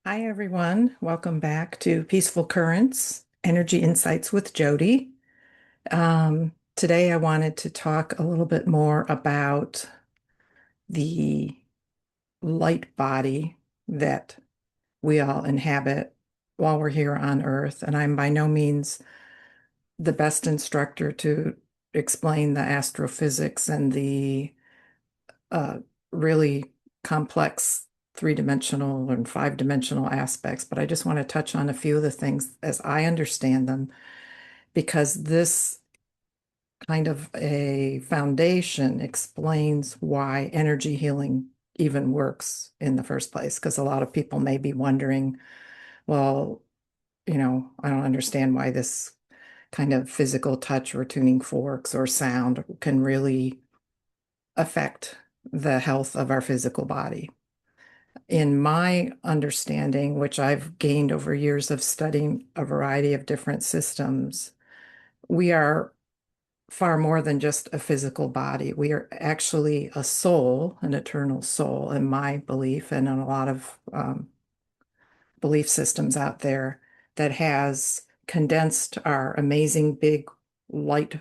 Hi, everyone. Welcome back to Peaceful Currents, Energy Insights with Jody. Today, I wanted to talk a little bit more about the light body that we all inhabit while we're here on Earth. And I'm by no means the best instructor to explain the astrophysics and the uh, really complex three-dimensional and five-dimensional aspects, but I just want to touch on a few of the things as I understand them, because this kind of a foundation explains why energy healing even works in the first place. Because a lot of people may be wondering, well, I don't understand why this kind of physical touch or tuning forks or sound can really affect the health of our physical body. In my understanding, which I've gained over years of studying a variety of different systems, we are far more than just a physical body. We are actually a soul, an eternal soul, in my belief, and in a lot of belief systems out there, that has condensed our amazing big light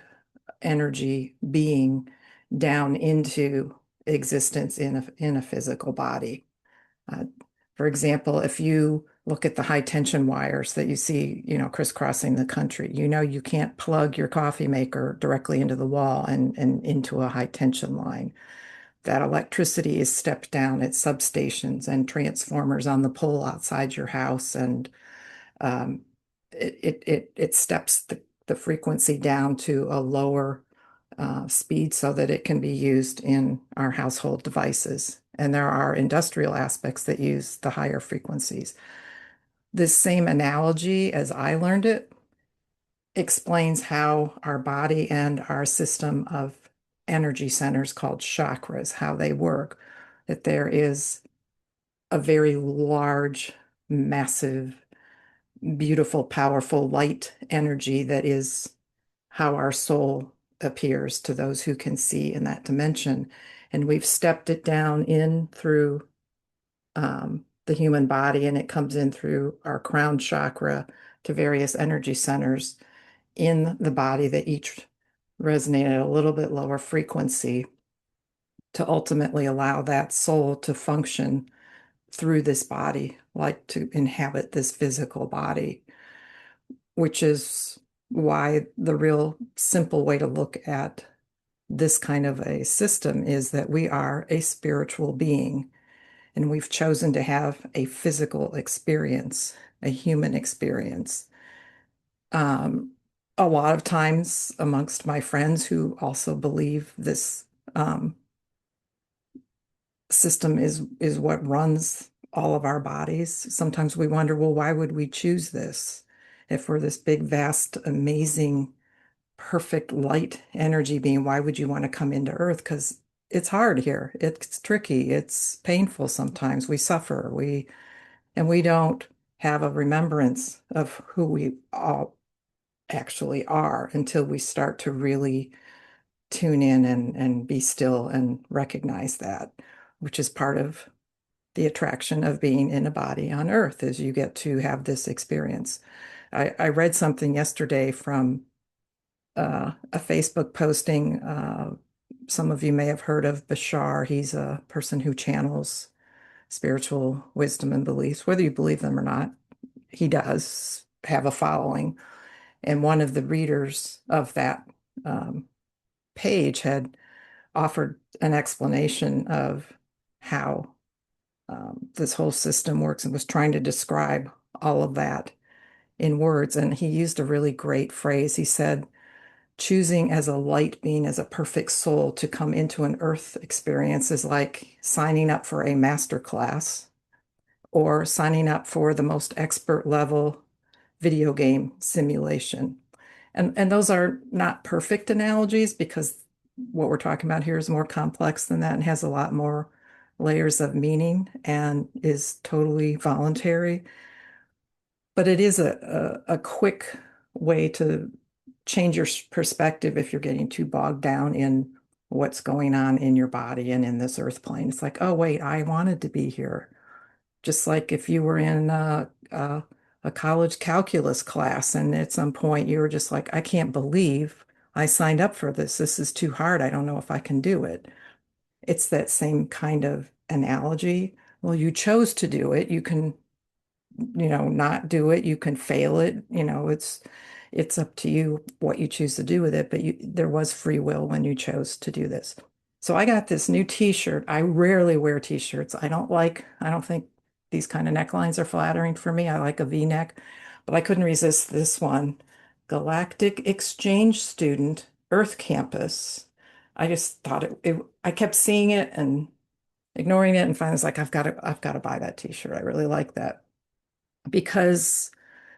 energy being down into existence in a physical body. Uh, for example, if you look at the high tension wires that you see, crisscrossing the country, you can't plug your coffee maker directly into the wall and into a high tension line. That electricity is stepped down at substations and transformers on the pole outside your house, and um, it steps the frequency down to a lower speed so that it can be used in our household devices. And there are industrial aspects that use the higher frequencies. This same analogy, as I learned it, explains how our body and our system of energy centers called chakras, how they work, that there is a very large, massive, beautiful, powerful light energy that is how our soul appears to those who can see in that dimension. And we've stepped it down in through the human body, and it comes in through our crown chakra to various energy centers in the body that each resonate at a little bit lower frequency to ultimately allow that soul to function through this body, like to inhabit this physical body, which is why the real simple way to look at this kind of a system is that we are a spiritual being, and we've chosen to have a physical experience, a human experience. Um, a lot of times amongst my friends who also believe this system is what runs all of our bodies, sometimes we wonder, well, why would we choose this? If we're this big, vast, amazing, perfect light energy being, why would you want to come into Earth? Because it's hard here. It's tricky. It's painful sometimes. We suffer. We don't have a remembrance of who we all actually are until we start to really tune in and be still and recognize that, which is part of the attraction of being in a body on Earth, is you get to have this experience. I read something yesterday from a Facebook posting. Some of you may have heard of Bashar. He's a person who channels spiritual wisdom and beliefs, whether you believe them or not. He does have a following. And one of the readers of that um, page had offered an explanation of how this whole system works and was trying to describe all of that in words. And he used a really great phrase. He said, choosing as a light being, as a perfect soul, to come into an earth experience is like signing up for a master class or signing up for the most expert level video game simulation. And those are not perfect analogies, because what we're talking about here is more complex than that and has a lot more layers of meaning and is totally voluntary. But it is a quick way to change your perspective if you're getting too bogged down in what's going on in your body and in this earth plane. It's like, oh, wait, I wanted to be here. just like if you were in a college calculus class and at some point you were just like, I can't believe I signed up for this. This is too hard. I don't know if I can do it. It's that same kind of analogy. Well, you chose to do it. You can, not do it. You can fail it. It's up to you what you choose to do with it, but there was free will when you chose to do this. So I got this new t-shirt. I rarely wear t-shirts. I don't think these kind of necklines are flattering for me. I like a V-neck, but I couldn't resist this one. Galactic Exchange Student, Earth Campus. I just thought I kept seeing it and ignoring it and finally was like, I've got to buy that t-shirt. I really like that because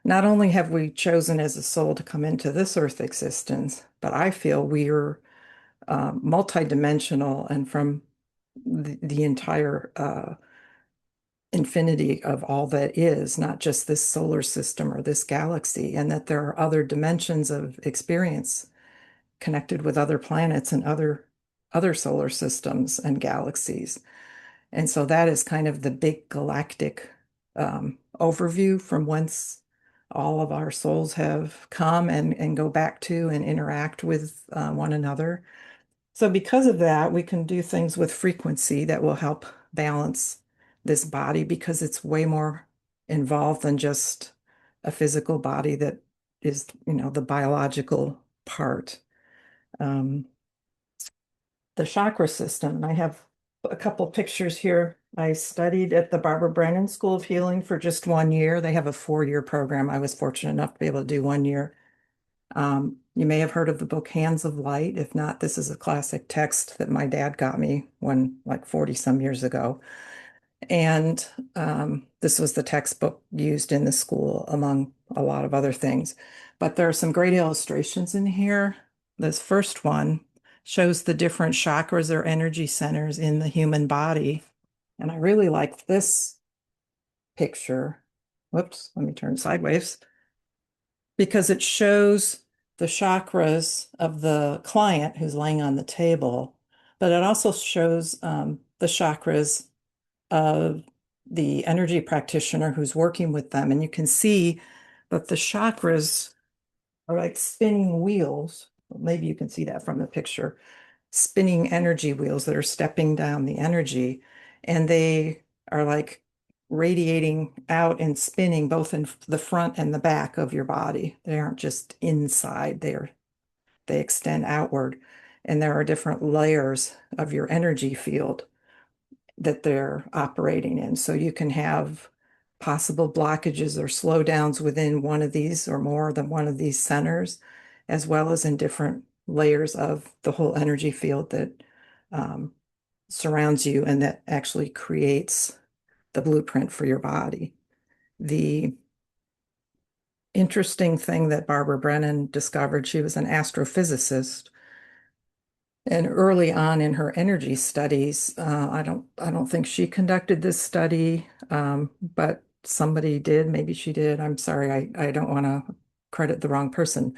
not only have we chosen as a soul to come into this earth existence, but I feel we're multidimensional and from the entire infinity of all that is, not just this solar system or this galaxy, and that there are other dimensions of experience connected with other planets and other solar systems and galaxies. And so that is kind of the big galactic overview from whence all of our souls have come and go back to and interact with one another. So because of that, we can do things with frequency that will help balance this body because it's way more involved than just a physical body that is, the biological part. Um, the chakra system. I have a couple pictures here. I studied at the Barbara Brennan School of Healing for just 1 year. They have a 4-year program. I was fortunate enough to be able to do 1 year. You may have heard of the book Hands of Light. If not, this is a classic text that my dad got me when like 40 some years ago. And this was the textbook used in the school among a lot of other things. But there are some great illustrations in here. This first one shows the different chakras or energy centers in the human body. And I really like this picture. Whoops, let me turn sideways because it shows the chakras of the client who's laying on the table, but it also shows the chakras of the energy practitioner who's working with them. And you can see that the chakras are like spinning wheels. Maybe you can see that from the picture, spinning energy wheels that are stepping down the energy. And they are like radiating out and spinning both in the front and the back of your body. They aren't just inside, they extend outward. And there are different layers of your energy field that they're operating in. So you can have possible blockages or slowdowns within one of these or more than one of these centers, as well as in different layers of the whole energy field that um, surrounds you and that actually creates the blueprint for your body. The interesting thing that Barbara Brennan discovered, she was an astrophysicist. And early on in her energy studies, I don't think she conducted this study, but somebody did. Maybe she did. I'm sorry, I don't want to credit the wrong person.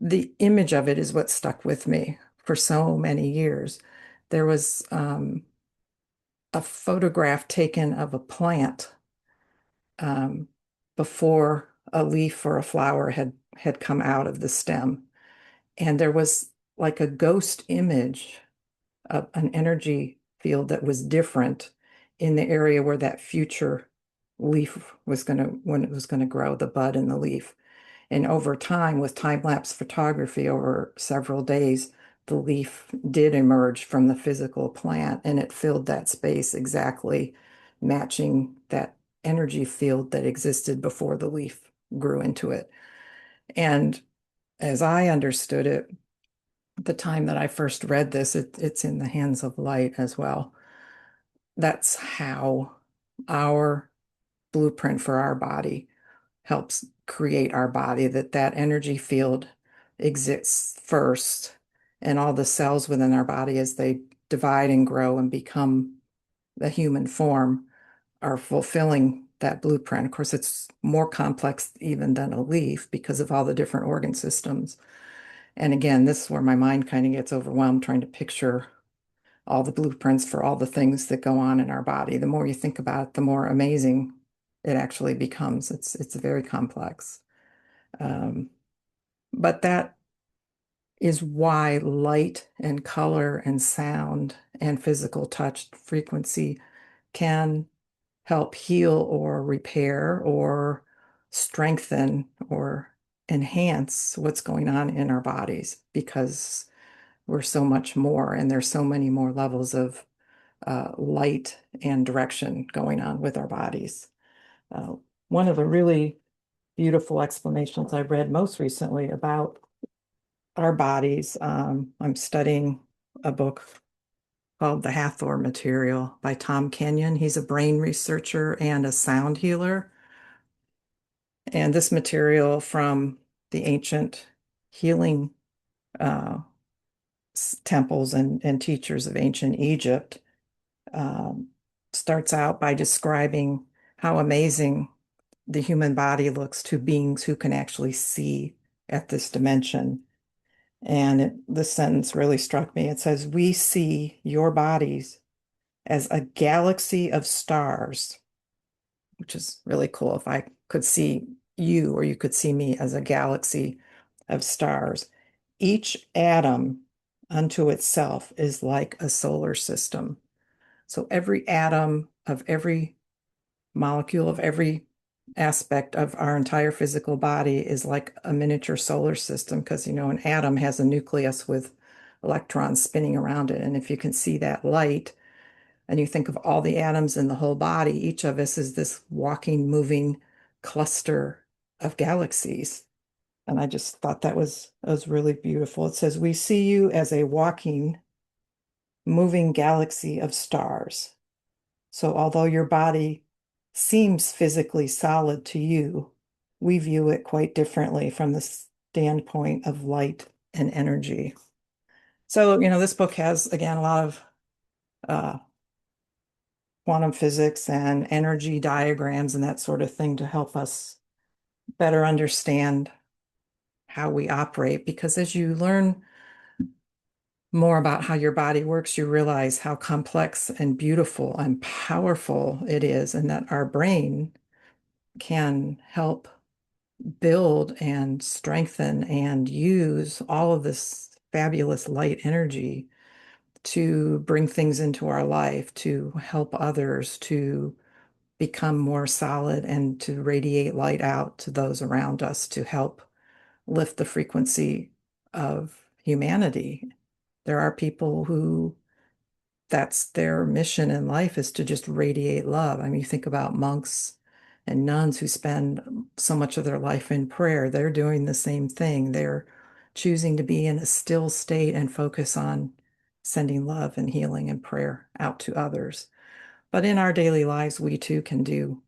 The image of it is what stuck with me for so many years. There was a photograph taken of a plant um, before a leaf or a flower had come out of the stem, and there was like a ghost image an energy field that was different in the area where that future leaf was going to, when it was going to grow, the bud and the leaf. And over time, with time-lapse photography over several days, the leaf did emerge from the physical plant and it filled that space exactly matching that energy field that existed before the leaf grew into it. And as I understood it, the time that I first read this, it's in the Hands of Light as well. That's how our blueprint for our body helps create our body, that energy field exists first, and all the cells within our body as they divide and grow and become the human form are fulfilling that blueprint. Of course, it's more complex even than a leaf because of all the different organ systems. And again, this is where my mind kind of gets overwhelmed trying to picture all the blueprints for all the things that go on in our body. The more you think about it, the more amazing it actually becomes. It's very complex. Um, but that is why light and color and sound and physical touch frequency can help heal or repair or strengthen or enhance what's going on in our bodies because we're so much more and there's so many more levels of light and direction going on with our bodies. Uh, One of the really beautiful explanations I read most recently about our bodies, I'm studying a book called The Hathor Material by Tom Kenyon. He's a brain researcher and a sound healer. And this material from the ancient healing uh, temples and teachers of ancient Egypt um, starts out by describing how amazing the human body looks to beings who can actually see at this dimension. And this sentence really struck me. It says, "We see your bodies as a galaxy of stars," which is really cool. If I could see you or you could see me as a galaxy of stars, each atom unto itself is like a solar system. So every atom of every molecule of every aspect of our entire physical body is like a miniature solar system because, an atom has a nucleus with electrons spinning around it. And if you can see that light and you think of all the atoms in the whole body, each of us is this walking, moving cluster of galaxies. And I just thought that was really beautiful. It says, "We see you as a walking, moving galaxy of stars." So although your body seems physically solid to you, we view it quite differently from the standpoint of light and energy. So, this book has, again, a lot of uh, quantum physics and energy diagrams and that sort of thing to help us better understand how we operate. Because as you learn more about how your body works, you realize how complex and beautiful and powerful it is, and that our brain can help build and strengthen and use all of this fabulous light energy to bring things into our life, to help others, to become more solid, and to radiate light out to those around us to help lift the frequency of humanity. There are people who that's their mission in life is to just radiate love. I mean, you think about monks and nuns who spend so much of their life in prayer. They're doing the same thing. They're choosing to be in a still state and focus on sending love and healing and prayer out to others. But in our daily lives, we too can do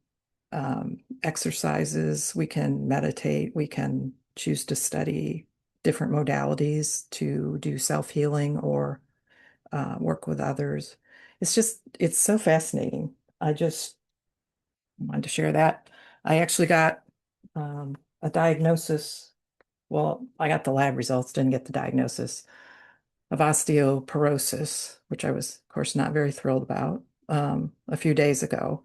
exercises, we can meditate, we can choose to study different modalities to do self-healing or work with others. It's so fascinating. I just wanted to share that. I actually got a diagnosis. Well, I got the lab results, didn't get the diagnosis of osteoporosis, which I was, of course, not very thrilled about a few days ago.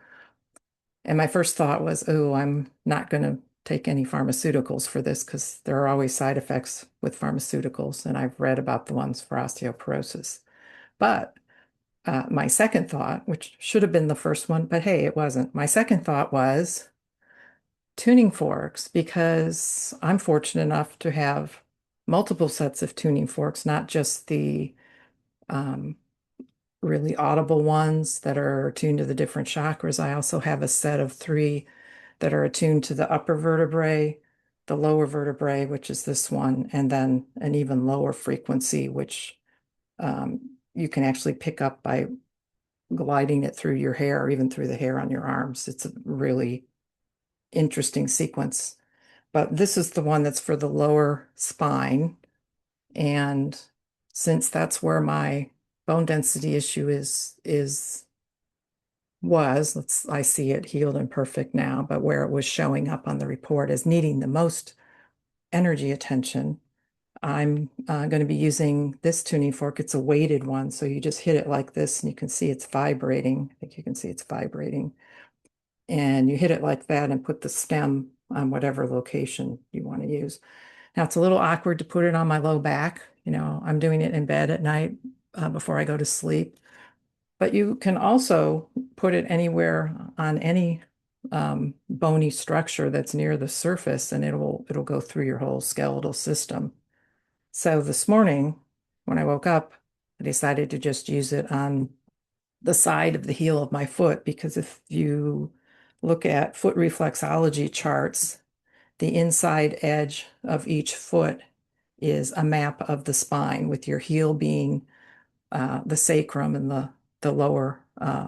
And my first thought was, oh, I'm not going to take any pharmaceuticals for this because there are always side effects with pharmaceuticals. And I've read about the ones for osteoporosis. But my second thought, which should have been the first one, but hey, it wasn't. My second thought was tuning forks because I'm fortunate enough to have multiple sets of tuning forks, not just the um, really audible ones that are attuned to the different chakras. I also have a set of three that are attuned to the upper vertebrae, the lower vertebrae, which is this one, and then an even lower frequency, which you can actually pick up by gliding it through your hair or even through the hair on your arms. It's a really interesting sequence. But this is the one that's for the lower spine. And since that's where my bone density issue I see it healed and perfect now, but where it was showing up on the report as needing the most energy attention, I'm going to be using this tuning fork. It's a weighted one, so you just hit it like this and you can see it's vibrating. I think you can see it's vibrating. And you hit it like that and put the stem on whatever location you want to use. Now, it's a little awkward to put it on my low back. I'm doing it in bed at night before I go to sleep. But you can also put it anywhere on any bony structure that's near the surface, and it'll go through your whole skeletal system. So this morning, when I woke up, I decided to just use it on the side of the heel of my foot, because if you look at foot reflexology charts, the inside edge of each foot is a map of the spine, with your heel being the sacrum, and the lower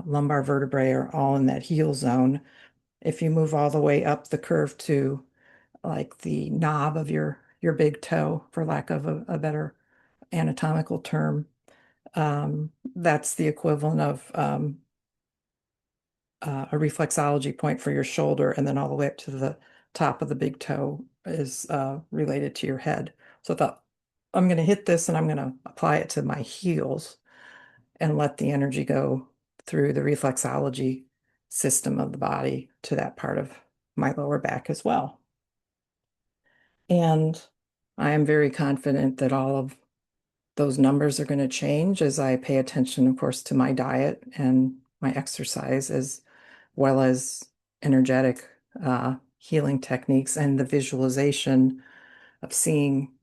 lumbar vertebrae are all in that heel zone. If you move all the way up the curve to like the knob of your big toe, for lack of a better anatomical term, that's the equivalent of a reflexology point for your shoulder, and then all the way up to the top of the big toe is related to your head. So I thought, I'm going to hit this and I'm going to apply it to my heels and let the energy go through the reflexology system of the body to that part of my lower back as well. And I am very confident that all of those numbers are going to change as I pay attention, of course, to my diet and my exercise, as well as energetic healing techniques and the visualization of seeing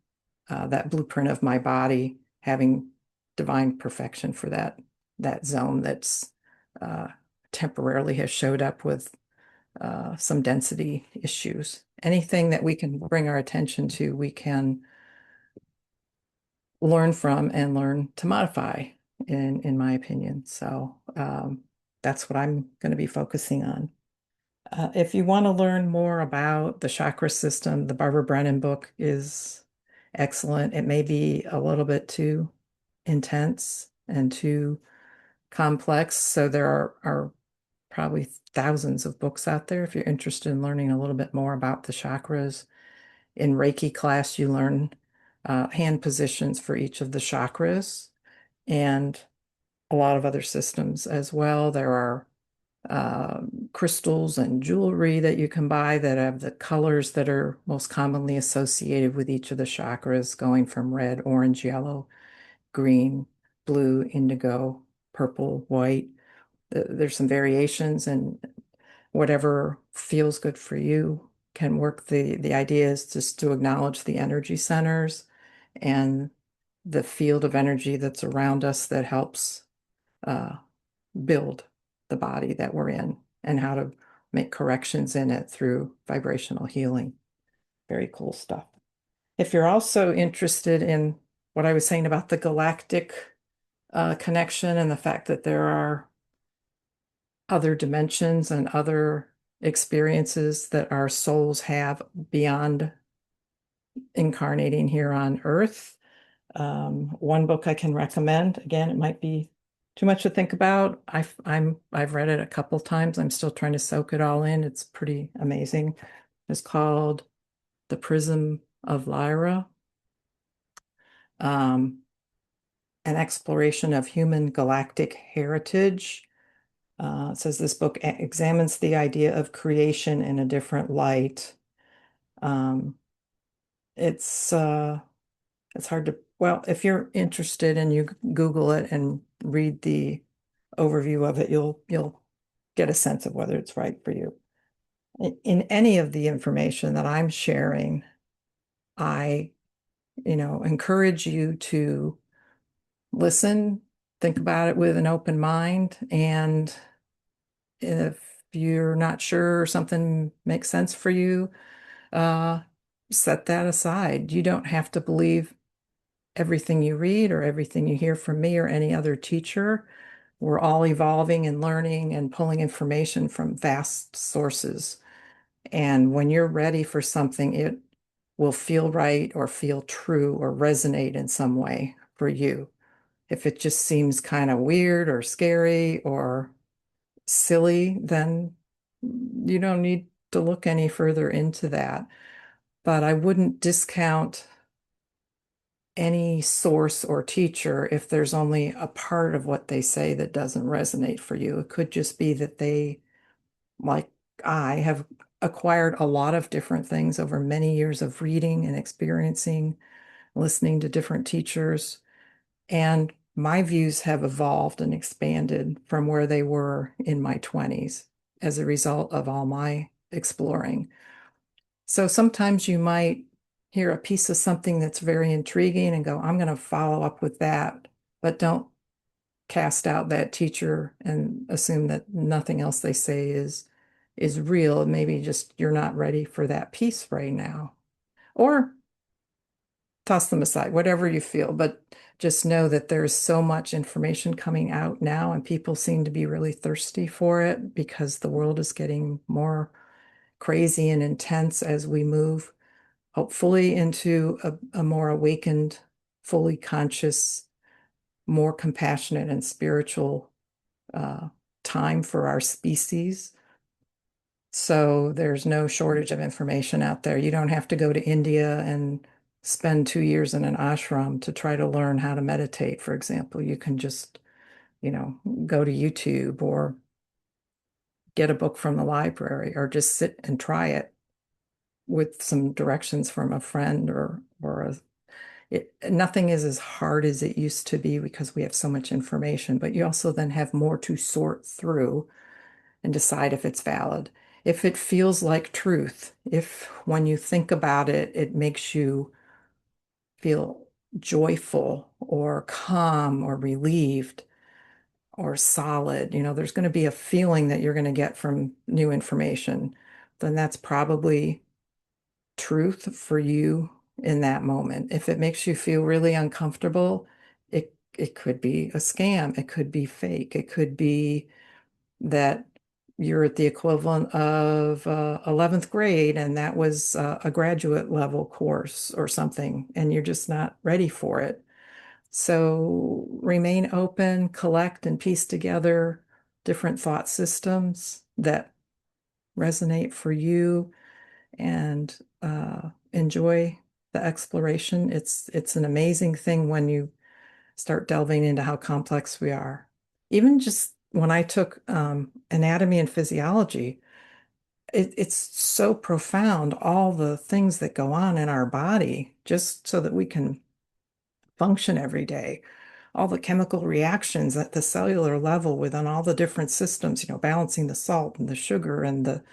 that blueprint of my body having divine perfection for that zone that's uh, temporarily has showed up with some density issues. Anything that we can bring our attention to, we can learn from and learn to modify, in my opinion. So that's what I'm going to be focusing on. If you want to learn more about the chakra system, the Barbara Brennan book is excellent. It may be a little bit too intense and too complex, so there are probably thousands of books out there if you're interested in learning a little bit more about the chakras. In Reiki class, you learn hand positions for each of the chakras and a lot of other systems as well. There are uh, crystals and jewelry that you can buy that have the colors that are most commonly associated with each of the chakras, going from red, orange, yellow, green, blue, indigo, purple, white. There's some variations, and whatever feels good for you can work. The idea is just to acknowledge the energy centers and the field of energy that's around us that helps uh, build the body that we're in, and how to make corrections in it through vibrational healing. Very cool stuff. If you're also interested in what I was saying about the galactic connection and the fact that there are other dimensions and other experiences that our souls have beyond incarnating here on Earth, one book I can recommend, again, it might be too much to think about. I've read it a couple times. I'm still trying to soak it all in. It's pretty amazing. It's called The Prism of Lyra, um, an exploration of human galactic heritage. It says this book examines the idea of creation in a different light. Um, it's hard to, well, if you're interested and you Google it and read the overview of it, you'll get a sense of whether it's right for you. In any of the information that I'm sharing, I, encourage you to listen, think about it with an open mind, and if you're not sure or something makes sense for you, uh, set that aside. You don't have to believe everything you read or everything you hear from me or any other teacher. We're all evolving and learning and pulling information from vast sources. And when you're ready for something, it will feel right or feel true or resonate in some way for you. If it just seems kind of weird or scary or silly, then you don't need to look any further into that. But I wouldn't discount any source or teacher if there's only a part of what they say that doesn't resonate for you. It could just be that they, like I, have acquired a lot of different things over many years of reading and experiencing, listening to different teachers. And my views have evolved and expanded from where they were in my 20s as a result of all my exploring. So sometimes you might hear a piece of something that's very intriguing and go, I'm going to follow up with that, but don't cast out that teacher and assume that nothing else they say is real. Maybe just you're not ready for that piece right now. Or toss them aside, whatever you feel, but just know that there's so much information coming out now, and people seem to be really thirsty for it because the world is getting more crazy and intense as we move, hopefully, into a more awakened, fully conscious, more compassionate and spiritual uh, time for our species. So there's no shortage of information out there. You don't have to go to India and spend 2 years in an ashram to try to learn how to meditate, for example. You can just, go to YouTube or get a book from the library or just sit and try it with some directions from a friend nothing is as hard as it used to be because we have so much information, but you also then have more to sort through and decide if it's valid. If it feels like truth, if when you think about it, it makes you feel joyful or calm or relieved or solid, there's going to be a feeling that you're going to get from new information, then that's probably truth for you in that moment. If it makes you feel really uncomfortable, it could be a scam, it could be fake, it could be that you're at the equivalent of 11th grade and that was a graduate level course or something, and you're just not ready for it. So remain open, collect and piece together different thought systems that resonate for you, and enjoy the exploration. It's an amazing thing when you start delving into how complex we are. Even just when I took anatomy and physiology, it's so profound, all the things that go on in our body just so that we can function every day. All the chemical reactions at the cellular level within all the different systems, balancing the salt and the sugar and the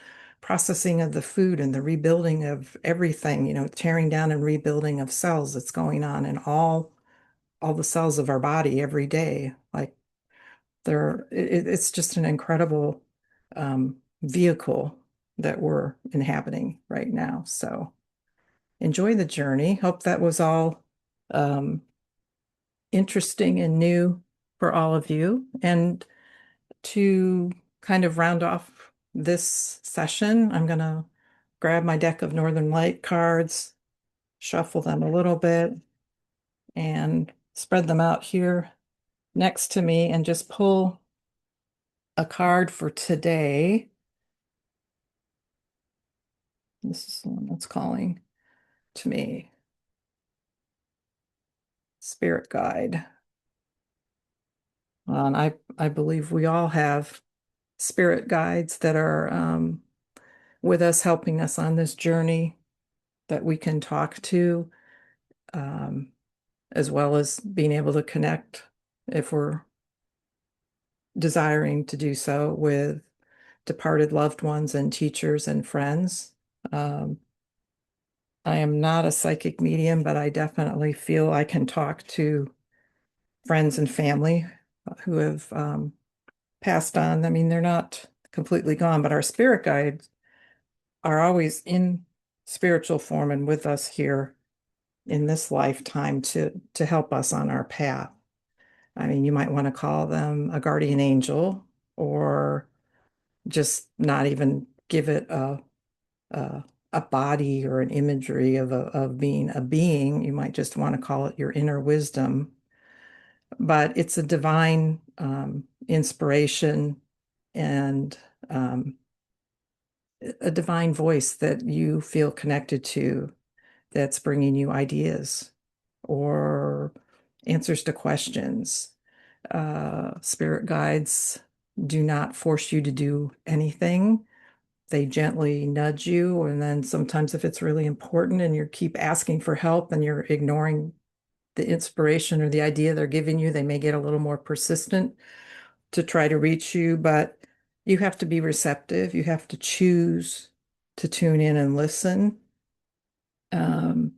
processing of the food and the rebuilding of everything, tearing down and rebuilding of cells that's going on in all the cells of our body every day. Like it's just an incredible vehicle that we're inhabiting right now. So enjoy the journey. Hope that was all um, interesting and new for all of you. And to kind of round off this session, I'm going to grab my deck of Northern Light cards, shuffle them a little bit, and spread them out here next to me and just pull a card for today. This is the one that's calling to me. Spirit guide. And I believe we all have spirit guides that are with us, helping us on this journey that we can talk to, um, as well as being able to connect if we're desiring to do so with departed loved ones and teachers and friends. Um, I am not a psychic medium, but I definitely feel I can talk to friends and family who have passed on. I mean, they're not completely gone, but our spirit guides are always in spiritual form and with us here in this lifetime to help us on our path. I mean, you might want to call them a guardian angel, or just not even give it a, a body or an imagery of being a being. You might just want to call it your inner wisdom. But it's a divine inspiration and a divine voice that you feel connected to, that's bringing you ideas or answers to questions. Spirit guides do not force you to do anything. They gently nudge you, and then sometimes if it's really important and you keep asking for help and you're ignoring the inspiration or the idea they're giving you, they may get a little more persistent to try to reach you, but you have to be receptive. You have to choose to tune in and listen. Um,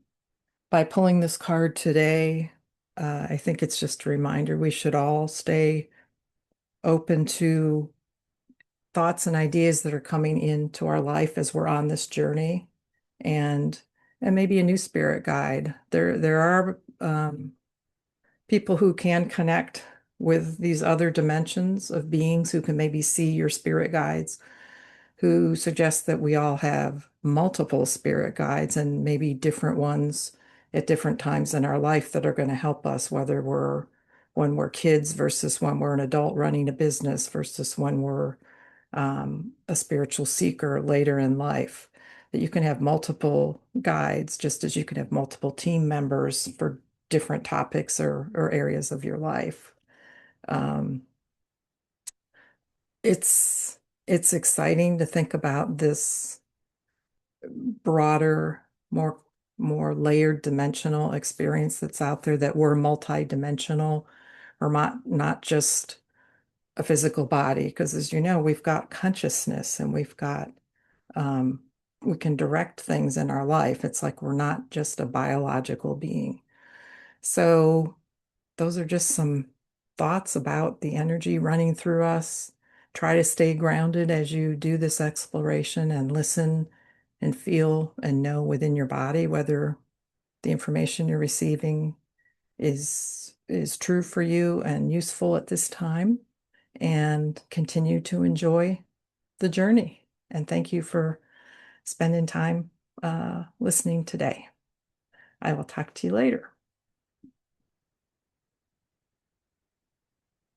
by pulling this card today, I think it's just a reminder we should all stay open to thoughts and ideas that are coming into our life as we're on this journey, and maybe a new spirit guide. There are people who can connect with these other dimensions of beings who can maybe see your spirit guides, who suggest that we all have multiple spirit guides and maybe different ones at different times in our life that are going to help us, whether we're when we're kids versus when we're an adult running a business versus when we're a spiritual seeker later in life. That you can have multiple guides, just as you can have multiple team members for different topics or areas of your life. Um, it's it's exciting to think about this broader, more layered dimensional experience that's out there, that we're multi-dimensional, or not just a physical body, because as you know, we've got consciousness and we've got um, we can direct things in our life. It's like we're not just a biological being. So those are just some thoughts about the energy running through us. Try to stay grounded as you do this exploration and listen and feel and know within your body whether the information you're receiving is true for you and useful at this time, and continue to enjoy the journey. And thank you for spending time listening today. I will talk to you later.